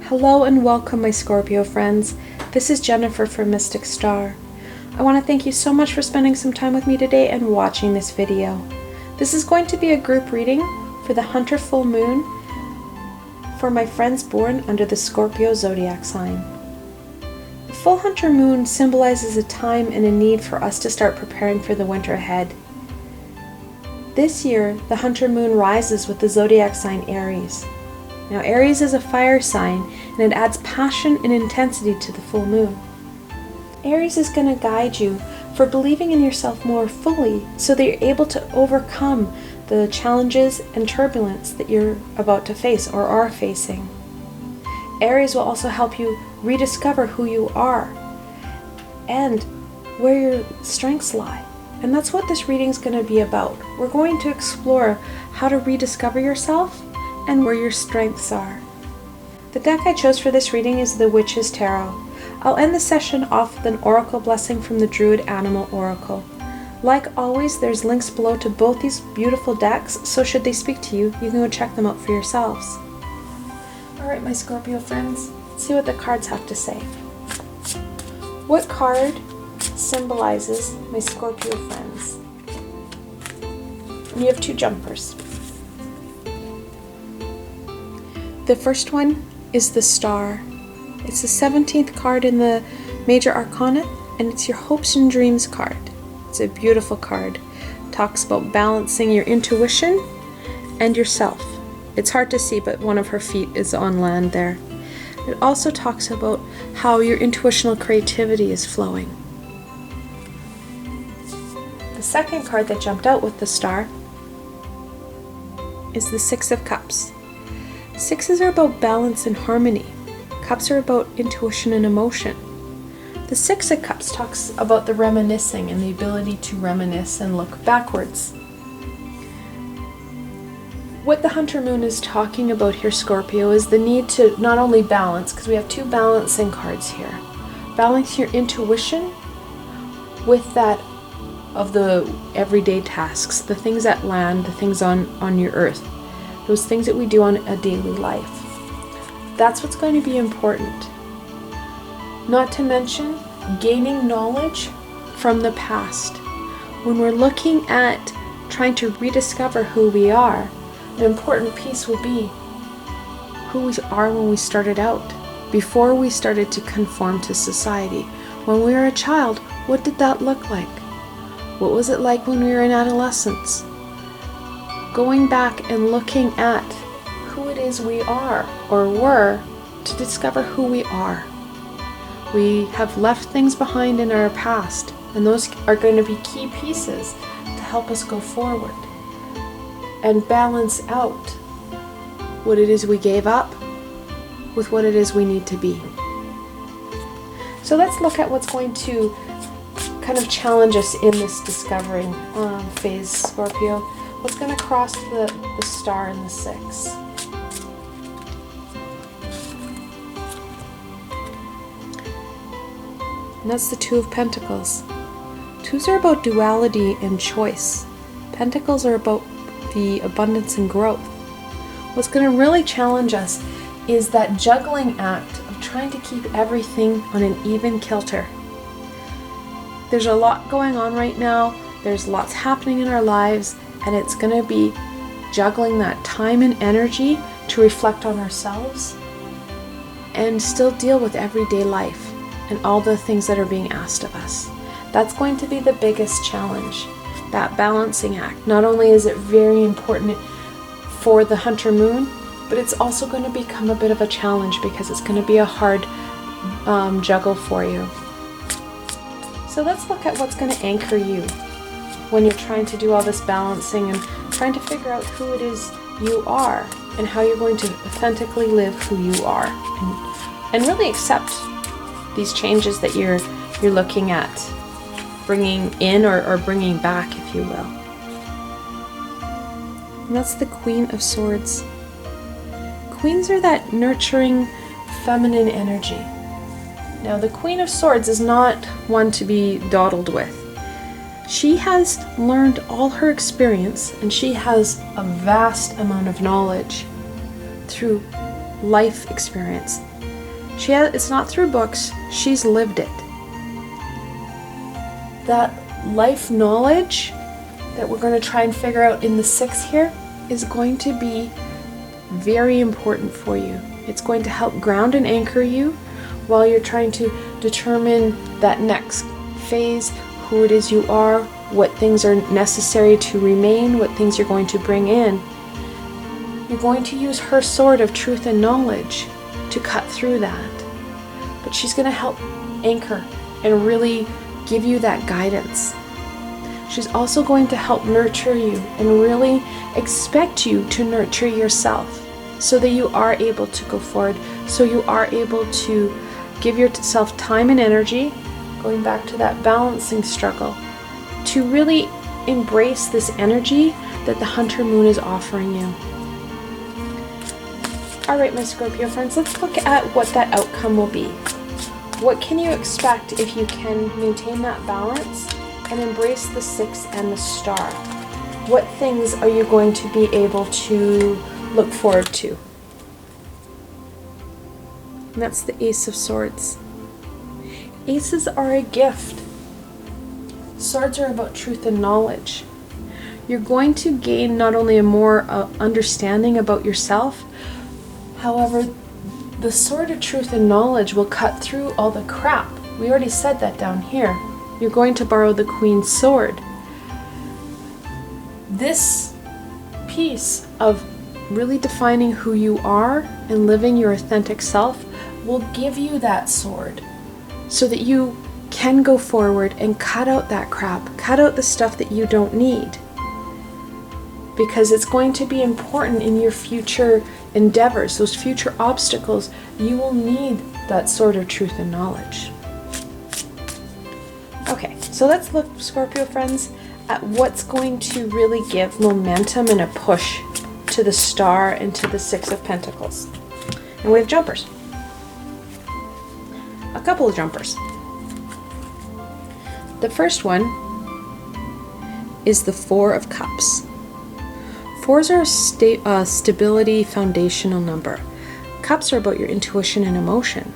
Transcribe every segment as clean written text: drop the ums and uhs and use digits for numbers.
Hello and welcome, my Scorpio friends. This is Jennifer from Mystic Star. I want to thank you so much for spending some time with me today and watching this video. This is going to be a group reading for the Hunter full moon for my friends born under the Scorpio zodiac sign. The full Hunter moon symbolizes a time and a need for us to start preparing for the winter ahead. This year, the Hunter moon rises with the zodiac sign Aries. Now, Aries is a fire sign, and it adds passion and intensity to the full moon. Aries is going to guide you for believing in yourself more fully so that you're able to overcome the challenges and turbulence that you're about to face or are facing. Aries will also help you rediscover who you are and where your strengths lie. And that's what this reading is going to be about. We're going to explore how to rediscover yourself and where your strengths are. The deck I chose for this reading is the Witch's Tarot. I'll end the session off with an oracle blessing from the Druid Animal Oracle. Like always, there's links below to both these beautiful decks, so should they speak to you, you can go check them out for yourselves. Alright, my Scorpio friends, let's see what the cards have to say. What card symbolizes my Scorpio friends? And you have two jumpers. The first one is the Star. It's the 17th card in the Major Arcana, and it's your hopes and dreams card. It's a beautiful card. It talks about balancing your intuition and yourself. It's hard to see, but one of her feet is on land there. It also talks about how your intuitional creativity is flowing. The second card that jumped out with the Star is the Six of Cups. Sixes are about balance and harmony. Cups are about intuition and emotion. The Six of Cups talks about the reminiscing and the ability to reminisce and look backwards. What the Hunter moon is talking about here, Scorpio, is the need to not only balance, because we have two balancing cards here. Balance your intuition with that of the everyday tasks, the things that land, the things on your earth. Those things that we do on a daily life. That's what's going to be important. Not to mention gaining knowledge from the past. When we're looking at trying to rediscover who we are, an important piece will be who we are when we started out, before we started to conform to society. When we were a child, what did that look like? What was it like when we were in adolescence? Going back and looking at who it is we are or were to discover who we are. We have left things behind in our past, and those are going to be key pieces to help us go forward and balance out what it is we gave up with what it is we need to be. So let's look at what's going to kind of challenge us in this discovering phase, Scorpio. What's going to cross the Star and the Six? And that's the Two of Pentacles. Twos are about duality and choice. Pentacles are about the abundance and growth. What's going to really challenge us is that juggling act of trying to keep everything on an even kilter. There's a lot going on right now. There's lots happening in our lives. And it's going to be juggling that time and energy to reflect on ourselves and still deal with everyday life and all the things that are being asked of us. That's going to be the biggest challenge, that balancing act. Not only is it very important for the Hunter moon, but it's also going to become a bit of a challenge because it's going to be a hard juggle for you. So let's look at what's going to anchor you when you're trying to do all this balancing and trying to figure out who it is you are and how you're going to authentically live who you are and really accept these changes that you're looking at bringing in or bringing back, if you will. And that's the Queen of Swords. Queens are that nurturing feminine energy. Now, the Queen of Swords is not one to be dawdled with. She has learned all her experience, and she has a vast amount of knowledge through life experience, It's not through books, she's lived it. That life knowledge that we're going to try and figure out in the 6 here is going to be very important for you. It's going to help ground and anchor you while you're trying to determine that next phase, who it is you are, what things are necessary to remain, what things you're going to bring in. You're going to use her sword of truth and knowledge to cut through that. But she's going to help anchor and really give you that guidance. She's also going to help nurture you and really expect you to nurture yourself so that you are able to go forward, so you are able to give yourself time and energy, going back to that balancing struggle, to really embrace this energy that the Hunter Moon is offering you. Alright, my Scorpio friends, let's look at what that outcome will be. What can you expect if you can maintain that balance and embrace the 6 and the star? What things are you going to be able to look forward to? And that's the Ace of Swords. Aces are a gift. Swords are about truth and knowledge. You're going to gain not only a more understanding about yourself, however, the sword of truth and knowledge will cut through all the crap. We already said that down here. You're going to borrow the Queen's sword. This piece of really defining who you are and living your authentic self will give you that sword so that you can go forward and cut out that crap, cut out the stuff that you don't need. Because it's going to be important in your future endeavors, those future obstacles. You will need that sword of truth and knowledge. Okay, so let's look, Scorpio friends, at what's going to really give momentum and a push to the star and to the 6 of Pentacles. And we have jumpers. A couple of jumpers. The first one is the 4 of Cups. 4s are a stability foundational number. Cups are about your intuition and emotion.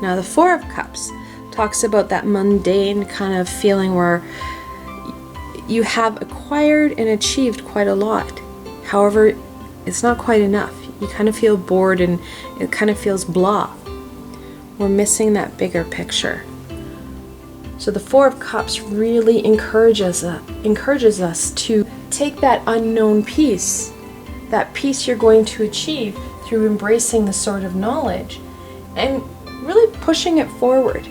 Now the 4 of Cups talks about that mundane kind of feeling where you have acquired and achieved quite a lot. However, it's not quite enough. You kind of feel bored and it kind of feels blah. We're missing that bigger picture. So the 4 of Cups really encourages us to take that unknown piece, that piece you're going to achieve through embracing the sword of knowledge and really pushing it forward.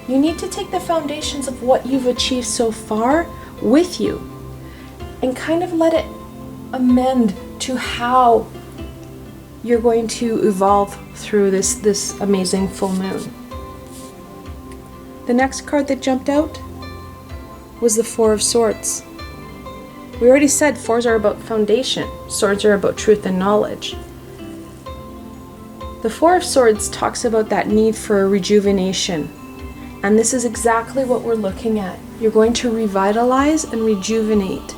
You need to take the foundations of what you've achieved so far with you and kind of let it amend to how you're going to evolve through this amazing full moon. The next card that jumped out was the 4 of Swords. We already said 4s are about foundation, swords are about truth and knowledge. The 4 of Swords talks about that need for rejuvenation, and this is exactly what we're looking at. You're going to revitalize and rejuvenate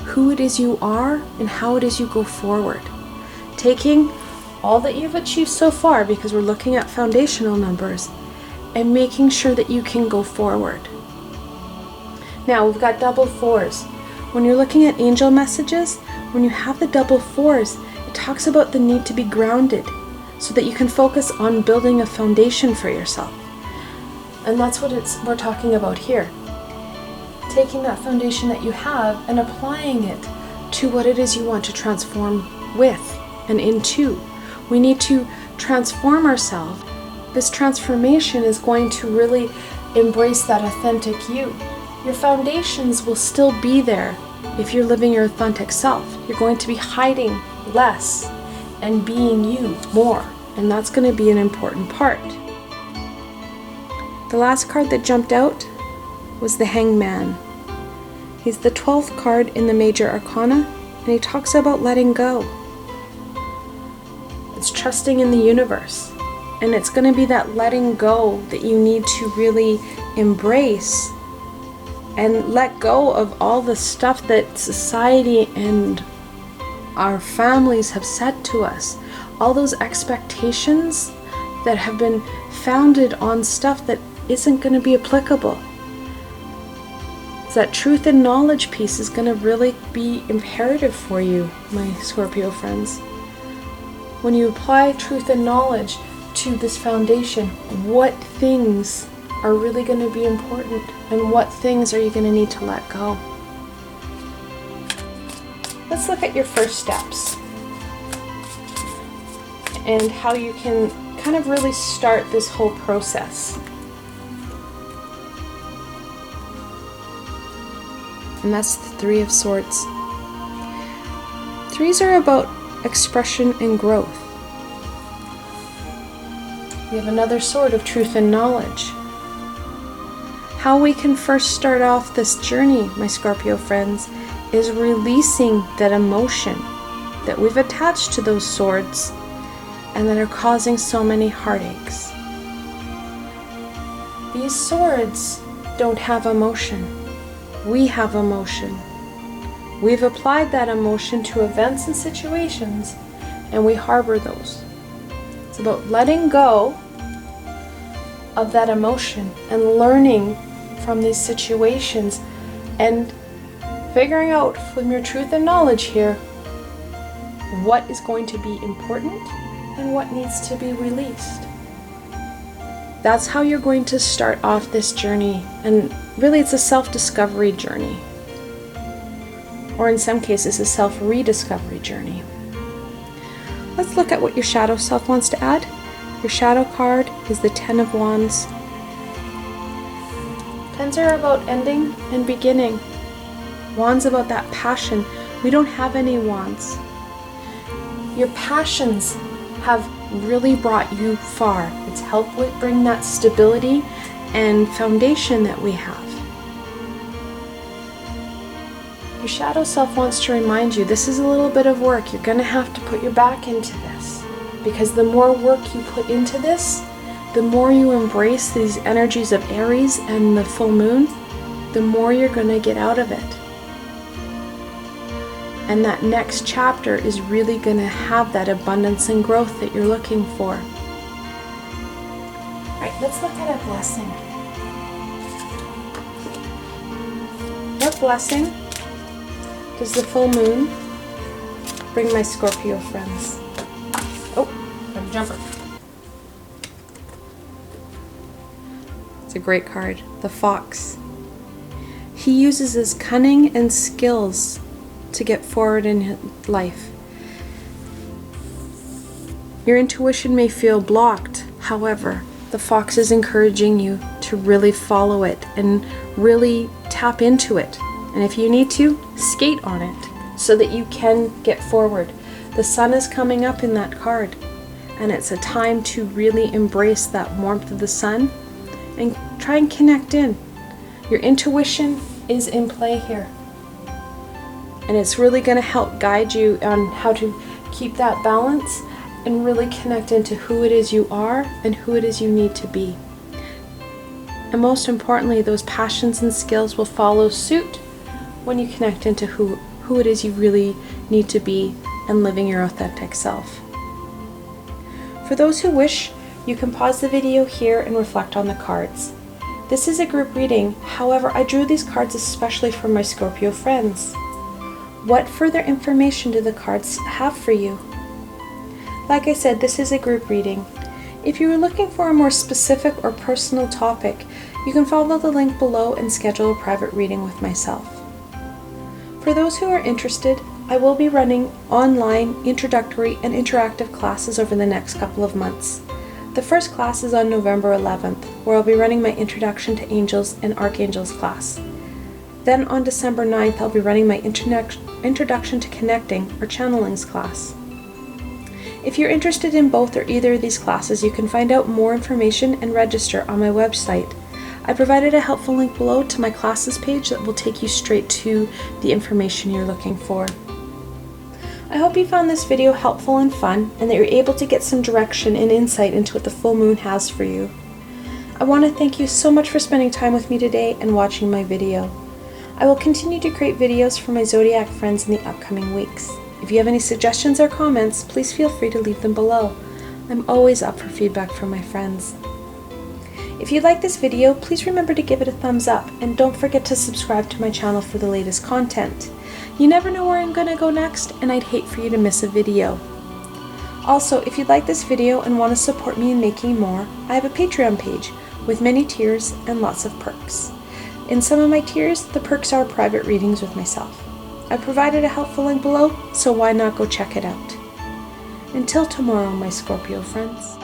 who it is you are and how it is you go forward. Taking all that you've achieved so far, because we're looking at foundational numbers, and making sure that you can go forward. Now we've got double 4s. When you're looking at angel messages, when you have the double 4s, it talks about the need to be grounded so that you can focus on building a foundation for yourself. And that's what we're talking about here. Taking that foundation that you have and applying it to what it is you want to transform with and into. We need to transform ourselves. This transformation is going to really embrace that authentic you. Your foundations will still be there if you're living your authentic self. You're going to be hiding less and being you more, and that's going to be an important part. The last card that jumped out was the Hangman. He's the 12th card in the Major Arcana, and he talks about letting go. It's trusting in the universe, and it's going to be that letting go that you need to really embrace and let go of all the stuff that society and our families have said to us. All those expectations that have been founded on stuff that isn't going to be applicable. So that truth and knowledge piece is going to really be imperative for you, my Scorpio friends. When you apply truth and knowledge to this foundation, what things are really going to be important and what things are you going to need to let go? Let's look at your first steps and how you can kind of really start this whole process. And that's the Three of Swords. Threes are about expression and growth. We have another sword of truth and knowledge. How we can first start off this journey, my Scorpio friends, is releasing that emotion that we've attached to those swords and that are causing so many heartaches. These swords don't have emotion. We have emotion. We've applied that emotion to events and situations, and we harbor those. It's about letting go of that emotion and learning from these situations and figuring out from your truth and knowledge here what is going to be important and what needs to be released. That's how you're going to start off this journey, and really it's a self-discovery journey, or in some cases a self-rediscovery journey. Let's look at what your shadow self wants to add. Your shadow card is the Ten of Wands. Tens are about ending and beginning. Wands about that passion. We don't have any wands. Your passions have really brought you far. It's helped with bring that stability and foundation that we have. Your shadow self wants to remind you this is a little bit of work. You're going to have to put your back into this, because the more work you put into this, the more you embrace these energies of Aries and the full moon, the more you're going to get out of it. And that next chapter is really going to have that abundance and growth that you're looking for. All right, let's look at a blessing. What blessing does the full moon bring my Scorpio friends? Oh, got a jumper. It's a great card. The Fox. He uses his cunning and skills to get forward in his life. Your intuition may feel blocked. However, the Fox is encouraging you to really follow it and really tap into it. And if you need to, skate on it so that you can get forward. The sun is coming up in that card, and it's a time to really embrace that warmth of the sun and try and connect in. Your intuition is in play here. And it's really going to help guide you on how to keep that balance and really connect into who it is you are and who it is you need to be. And most importantly, those passions and skills will follow suit when you connect into who it is you really need to be and living your authentic self. For those who wish, you can pause the video here and reflect on the cards. This is a group reading, however, I drew these cards especially for my Scorpio friends. What further information do the cards have for you? Like I said, this is a group reading. If you are looking for a more specific or personal topic, you can follow the link below and schedule a private reading with myself. For those who are interested, I will be running online, introductory, and interactive classes over the next couple of months. The first class is on November 11th, where I'll be running my Introduction to Angels and Archangels class. Then on December 9th, I'll be running my Introduction to Connecting or Channelings class. If you're interested in both or either of these classes, you can find out more information and register on my website. I provided a helpful link below to my classes page that will take you straight to the information you're looking for. I hope you found this video helpful and fun, and that you're able to get some direction and insight into what the full moon has for you. I want to thank you so much for spending time with me today and watching my video. I will continue to create videos for my Zodiac friends in the upcoming weeks. If you have any suggestions or comments, please feel free to leave them below. I'm always up for feedback from my friends. If you like this video, please remember to give it a thumbs up and don't forget to subscribe to my channel for the latest content. You never know where I'm gonna go next, and I'd hate for you to miss a video. Also, if you like this video and want to support me in making more, I have a Patreon page with many tiers and lots of perks. In some of my tiers, the perks are private readings with myself. I've provided a helpful link below, so why not go check it out. Until tomorrow, my Scorpio friends.